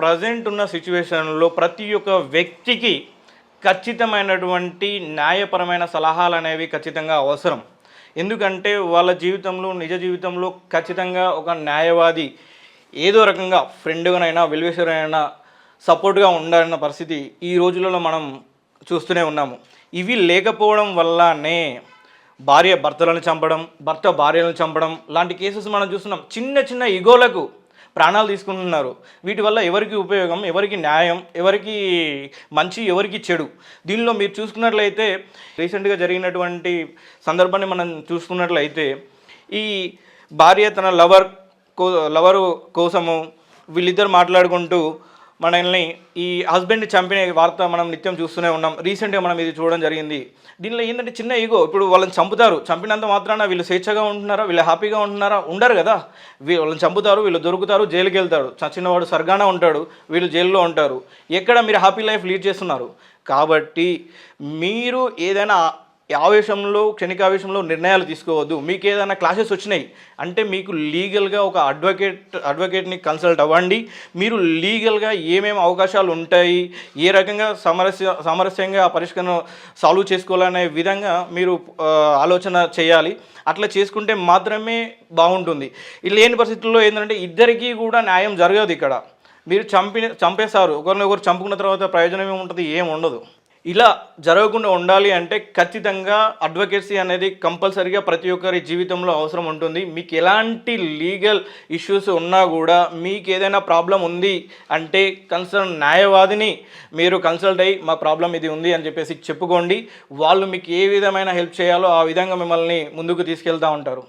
Present ఉన్న సిచ్యువేషన్లో ప్రతి ఒక్క వ్యక్తికి ఖచ్చితమైనటువంటి న్యాయపరమైన సలహాలు అనేవి ఖచ్చితంగా అవసరం. ఎందుకంటే వాళ్ళ జీవితంలో, నిజ జీవితంలో ఖచ్చితంగా ఒక న్యాయవాది ఏదో రకంగా ఫ్రెండ్‌గానైనా, వెల్ విషర్‌గానైనా సపోర్ట్‌గా ఉండాలన్న పరిస్థితి ఈ రోజులలో మనం చూస్తూనే ఉన్నాము. ఇవి లేకపోవడం వల్లనే భార్య భర్తలను చంపడం, భర్త భార్యలను చంపడం లాంటి కేసెస్ మనం చూస్తున్నాం. చిన్న చిన్న ఇగోలకు ప్రాణాలు తీసుకుంటున్నారు. వీటి వల్ల ఎవరికి ఉపయోగం, ఎవరికి న్యాయం, ఎవరికి మంచి, ఎవరికి చెడు? దీనిలో మీరు చూసుకున్నట్లయితే రీసెంట్‌గా జరిగినటువంటి సందర్భాన్ని మనం చూసుకున్నట్లయితే ఈ భార్య తన లవరు కోసము వీళ్ళిద్దరు మాట్లాడుకుంటూ మనల్ని ఈ హస్బెండ్‌ని చంపిన వార్త మనం నిత్యం చూస్తూనే ఉన్నాం. రీసెంట్‌గా మనం ఇది చూడడం జరిగింది. దీనిలో ఏంటంటే చిన్న ఈగో. ఇప్పుడు వాళ్ళని చంపుతారు. చంపినంత మాత్రాన వీళ్ళు స్వేచ్ఛగా ఉంటున్నారా? వీళ్ళు హ్యాపీగా ఉంటున్నారా? ఉండరు కదా! వాళ్ళని చంపుతారు, వీళ్ళు దొరుకుతారు, జైలుకెళ్తాడు. చచ్చినవాడు స్వర్గాన ఉంటాడు, వీళ్ళు జైల్లో ఉంటారు. ఎక్కడ మీరు హ్యాపీ లైఫ్ లీడ్ చేస్తున్నారు? కాబట్టి మీరు ఏదైనా ఆవేశంలో, క్షణికావేశంలో నిర్ణయాలు తీసుకోవద్దు. మీకు ఏదైనా క్లాషెస్ వచ్చినాయి అంటే మీకు లీగల్గా ఒక అడ్వకేట్‌ని కన్సల్ట్ అవ్వండి. మీరు లీగల్గా ఏమేమి అవకాశాలు ఉంటాయి, ఏ రకంగా సామరస్యంగా ఆ పరిష్కారం సాల్వ్ చేసుకోవాలనే విధంగా మీరు ఆలోచన చేయాలి. అట్లా చేసుకుంటే మాత్రమే బాగుంటుంది. లేని పరిస్థితుల్లో ఏంటంటే ఇద్దరికీ కూడా న్యాయం జరగదు ఇక్కడ. మీరు చంపేస్తారు. ఒకరినొకరు చంపుకున్న తర్వాత ప్రయోజనం ఏముంటుంది? ఏం ఉండదు. ఇలా జరగకుండా ఉండాలి అంటే ఖచ్చితంగా అడ్వకేసీ అనేది కంపల్సరీగా ప్రతి ఒక్కరి జీవితంలో అవసరం ఉంటుంది. మీకు ఎలాంటి లీగల్ ఇష్యూస్ ఉన్నా కూడా, మీకు ఏదైనా ప్రాబ్లం ఉంది అంటే కన్సర్న్ న్యాయవాదిని మీరు కన్సల్ట్ అయ్యి మా ప్రాబ్లం ఇది ఉంది అని చెప్పేసి చెప్పుకోండి. వాళ్ళు మీకు ఏ విధమైన హెల్ప్ చేయాలో ఆ విధంగా మిమ్మల్ని ముందుకు తీసుకెళ్తూ ఉంటారు.